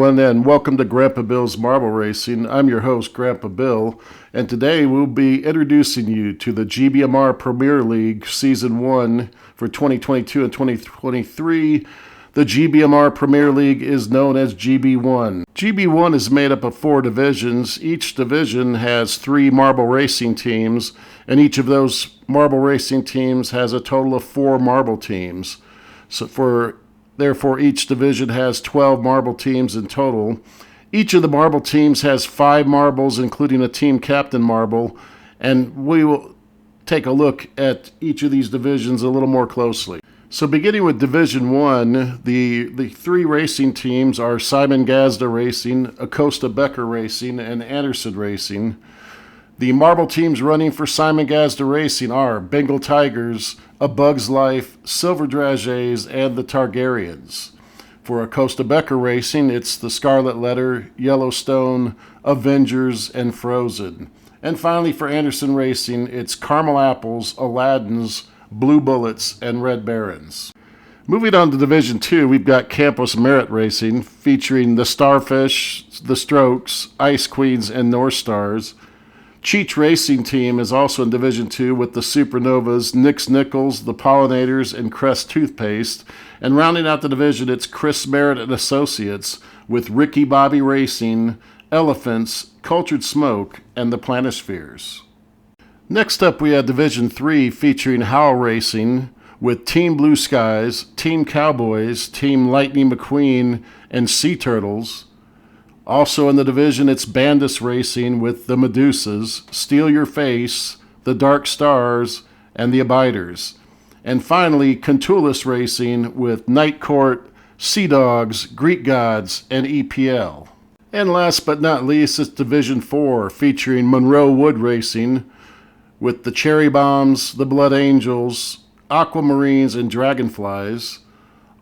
everyone, and welcome to Grandpa Bill's Marble Racing. I'm your host, Grandpa Bill, and today we'll be introducing you to the GBMR Premier League Season 1 for 2022 and 2023. The GBMR Premier League is known as GB1. GB1 is made up of 4 divisions. Each division has 3 marble racing teams, and each of those marble racing teams has a total of 4 marble teams. Therefore, each division has 12 marble teams in total. Each of the marble teams has 5 marbles, including a team captain marble, and we will take a look at each of these divisions a little more closely. So beginning with Division 1, the 3 racing teams are Simon Gazda Racing, Acosta Becker Racing, and Anderson Racing. The marble teams running for Simon Gazda Racing are Bengal Tigers, A Bug's Life, Silver Dragées, and the Targaryens. For Acosta Becker Racing, it's the Scarlet Letter, Yellowstone, Avengers, and Frozen. And finally, for Anderson Racing, it's Caramel Apples, Aladdins, Blue Bullets, and Red Barons. Moving on to Division 2, we've got Campos Merit Racing, featuring the Starfish, the Strokes, Ice Queens, and North Stars. Cheech Racing Team is also in Division 2 with the Supernovas, Nix Nichols, the Pollinators, and Crest Toothpaste. And rounding out the division, it's Chris Merritt and Associates with Ricky Bobby Racing, Elephants, Cultured Smoke, and the Planispheres. Next up, we have Division 3 featuring Howell Racing with Team Blue Skies, Team Cowboys, Team Lightning McQueen, and Sea Turtles. Also in the division, it's Bandus Racing with the Medusas, Steal Your Face, the Dark Stars, and the Abiders. And finally, Contulis Racing with Night Court, Sea Dogs, Greek Gods, and EPL. And last but not least, it's Division 4 featuring Monroe Wood Racing with the Cherry Bombs, the Blood Angels, Aquamarines, and Dragonflies.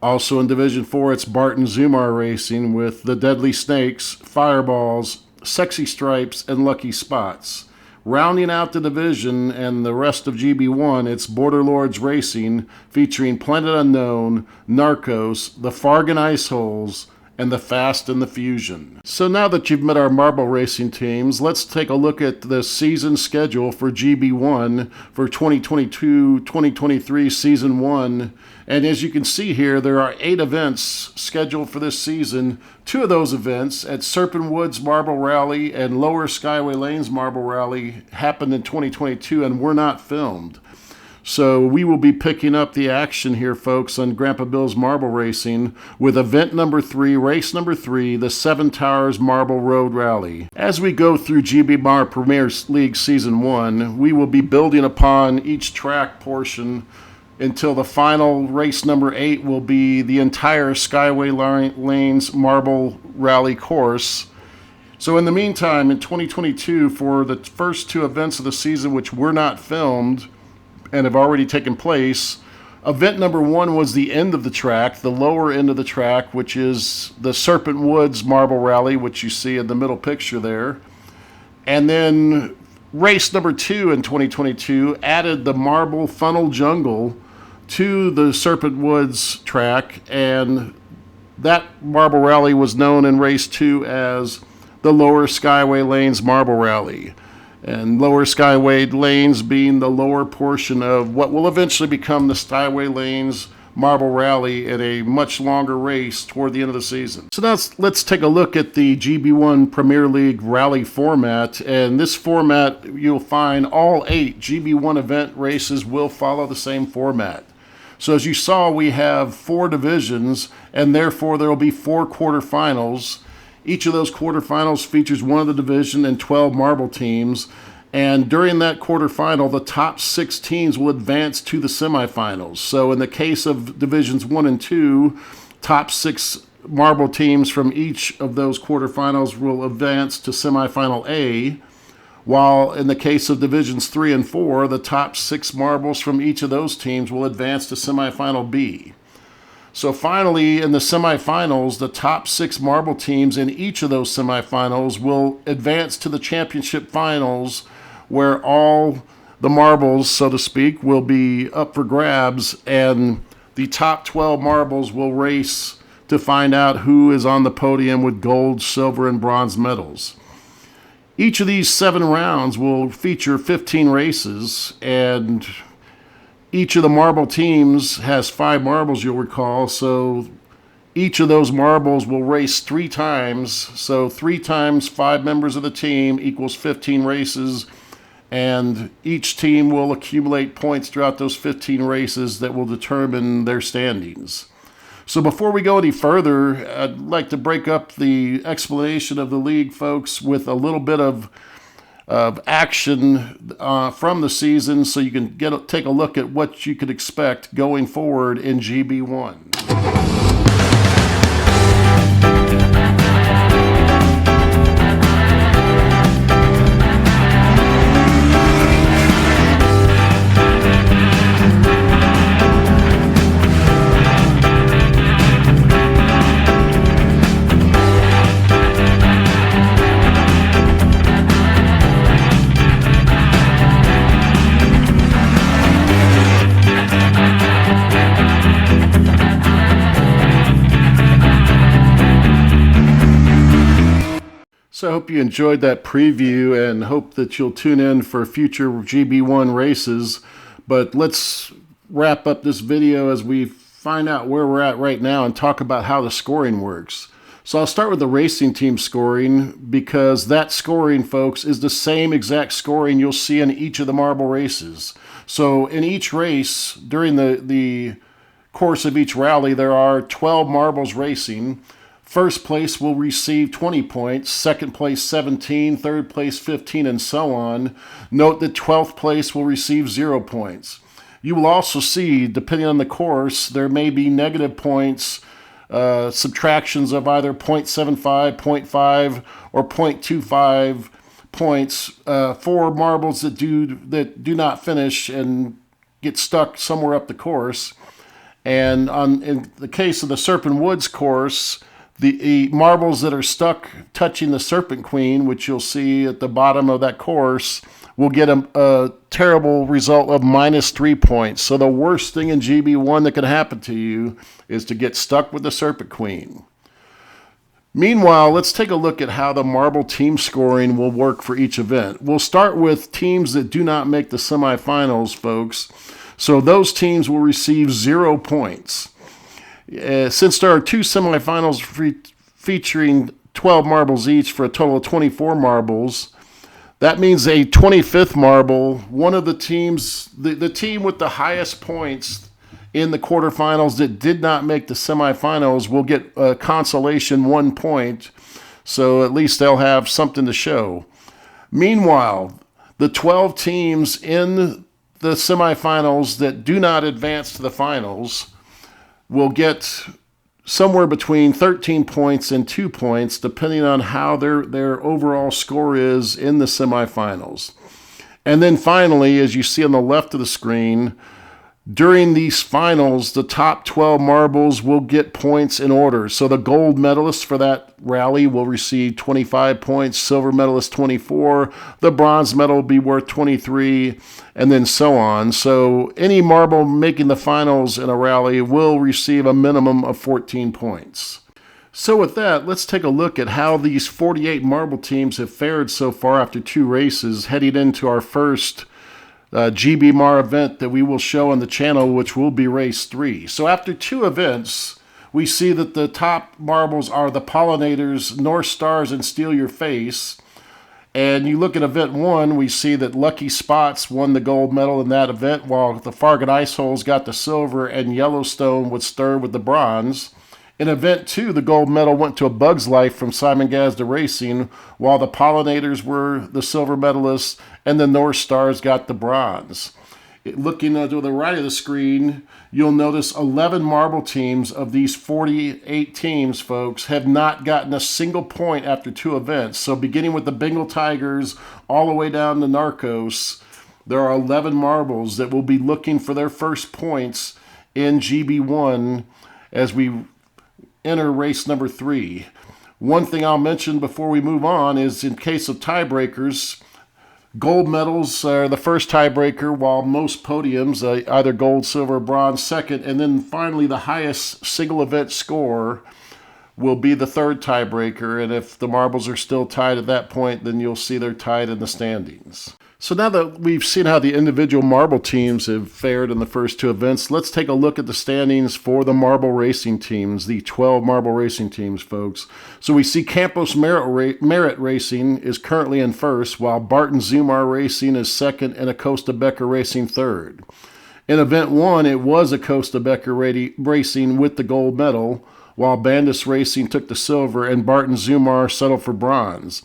Also in Division 4, it's Barton Zumar Racing with the Deadly Snakes, Fireballs, Sexy Stripes, and Lucky Spots. Rounding out the division and the rest of GB1, it's Border Lords Racing featuring Planet Unknown, Narcos, the Fargan Ice Holes, and the Fast and the Fusion. So now that you've met our marble racing teams, let's take a look at the season schedule for GB1 for 2022-2023 Season 1. And as you can see here, there are 8 events scheduled for this season. 2 of those events at Serpent Woods Marble Rally and Lower Skyway Lanes Marble Rally happened in 2022 and were not filmed. So we will be picking up the action here, folks, on Grandpa Bill's Marble Racing with event number 3, race number 3, the 7 Towers Marble Road Rally. As we go through GBMR Premier League Season 1, we will be building upon each track portion until the final race number 8 will be the entire Skyway Lanes Marble Rally course. So in the meantime, in 2022, for the first 2 events of the season which were not filmed and have already taken place, event number 1 was the end of the track, the lower end of the track, which is the Serpent Woods Marble Rally, which you see in the middle picture there. And then race number 2 in 2022 added the Marble Funnel Jungle to the Serpent Woods track, and that marble rally was known in race 2 as the Lower Skyway Lanes Marble Rally. And Lower Skyway Lanes being the lower portion of what will eventually become the Skyway Lanes Marble Rally in a much longer race toward the end of the season. So now let's take a look at the GB1 Premier League Rally format. And this format, you'll find all 8 GB1 event races will follow the same format. So as you saw, we have 4 divisions, and therefore there will be 4 quarterfinals. Each of those quarterfinals features one of the division and 12 marble teams. And during that quarterfinal, the top 6 teams will advance to the semifinals. So in the case of divisions 1 and 2, top 6 marble teams from each of those quarterfinals will advance to semifinal A, while in the case of divisions 3 and 4, the top 6 marbles from each of those teams will advance to semifinal B. So finally, in the semifinals, the top 6 marble teams in each of those semifinals will advance to the championship finals, where all the marbles, so to speak, will be up for grabs, and the top 12 marbles will race to find out who is on the podium with gold, silver, and bronze medals. Each of these 7 rounds will feature 15 races, and each of the marble teams has 5 marbles, you'll recall, so each of those marbles will race 3 times. So 3 times 5 members of the team equals 15 races, and each team will accumulate points throughout those 15 races that will determine their standings. So before we go any further, I'd like to break up the explanation of the league, folks, with a little bit of action from the season, so you can take a look at what you could expect going forward in GB1. So I hope you enjoyed that preview and hope that you'll tune in for future GB1 races. But let's wrap up this video as we find out where we're at right now and talk about how the scoring works. So I'll start with the racing team scoring, because that scoring, folks, is the same exact scoring you'll see in each of the marble races. So in each race, during the course of each rally, there are 12 marbles racing. First place will receive 20 points, second place 17, third place 15, and so on. Note that 12th place will receive 0 points. You will also see, depending on the course, there may be negative points, subtractions of either 0.75, 0.5, or 0.25 points for marbles that do not finish and get stuck somewhere up the course. And in the case of the Serpent Woods course, the marbles that are stuck touching the Serpent Queen, which you'll see at the bottom of that course, will get a terrible result of -3 points. So the worst thing in GB1 that can happen to you is to get stuck with the Serpent Queen. Meanwhile, let's take a look at how the marble team scoring will work for each event. We'll start with teams that do not make the semifinals, folks. So those teams will receive 0 points. Since there are 2 semifinals featuring 12 marbles each for a total of 24 marbles, that means a 25th marble, one of the teams, the team with the highest points in the quarterfinals that did not make the semifinals, will get a consolation 1 point, so at least they'll have something to show. Meanwhile, the 12 teams in the semifinals that do not advance to the finals will get somewhere between 13 points and 2 points, depending on how their overall score is in the semifinals. And then finally, as you see on the left of the screen, during these finals, the top 12 marbles will get points in order. So the gold medalist for that rally will receive 25 points, silver medalist 24, the bronze medal will be worth 23, and then so on. So any marble making the finals in a rally will receive a minimum of 14 points. So with that, let's take a look at how these 48 marble teams have fared so far after 2 races, heading into our first GBMR event that we will show on the channel, which will be race 3. So after 2 events, we see that the top marbles are the Pollinators, North Stars, and Steal Your Face. And you look at event 1, we see that Lucky Spots won the gold medal in that event, while the Farragut Ice Holes got the silver and Yellowstone would stir with the bronze. In event 2, the gold medal went to A Bug's Life from Simon Gazda Racing, while the Pollinators were the silver medalists and the North Stars got the bronze. Looking to the right of the screen, you'll notice 11 marble teams of these 48 teams, folks, have not gotten a single point after 2 events. So beginning with the Bengal Tigers all the way down to Narcos, there are 11 marbles that will be looking for their first points in GB1 as we enter race number 3. One thing I'll mention before we move on is, in case of tiebreakers, gold medals are the first tiebreaker, while most podiums, either gold, silver, bronze, second, and then finally the highest single event score will be the third tiebreaker, and if the marbles are still tied at that point, then you'll see they're tied in the standings. So now that we've seen how the individual marble teams have fared in the first two events, let's take a look at the standings for the marble racing teams, the 12 marble racing teams, folks. So we see Campos Merit Racing is currently in first, while Barton Zumar Racing is second, and Acosta Becker Racing third. In Event 1, it was Acosta Becker Racing with the gold medal, while Bandis Racing took the silver and Barton Zumar settled for bronze.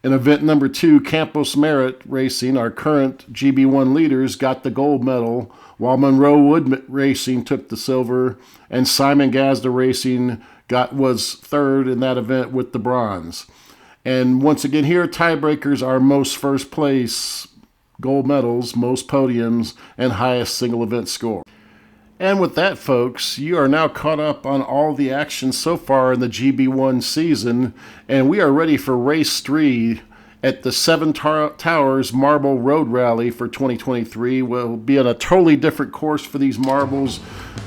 In Event number 2, Campos Merit Racing, our current GB1 leaders, got the gold medal, while Monroe Wood Racing took the silver, and Simon Gazda Racing was third in that event with the bronze. And once again here, tiebreakers are most first place gold medals, most podiums, and highest single event score. And with that, folks, you are now caught up on all the action so far in the GB1 season, and we are ready for Race 3 at the Seven Towers Marble Road Rally for 2023. We'll be on a totally different course for these marbles,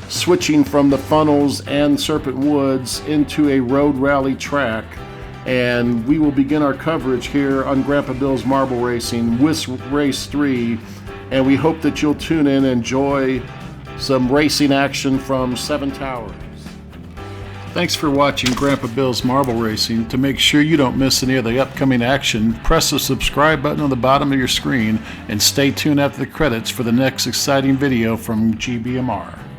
switching from the funnels and Serpent Woods into a road rally track. And we will begin our coverage here on Grandpa Bill's Marble Racing with Race 3, and we hope that you'll tune in and enjoy some racing action from Seven Towers. Thanks for watching Grandpa Bill's Marble Racing. To make sure you don't miss any of the upcoming action, press the subscribe button on the bottom of your screen and stay tuned after the credits for the next exciting video from GBMR.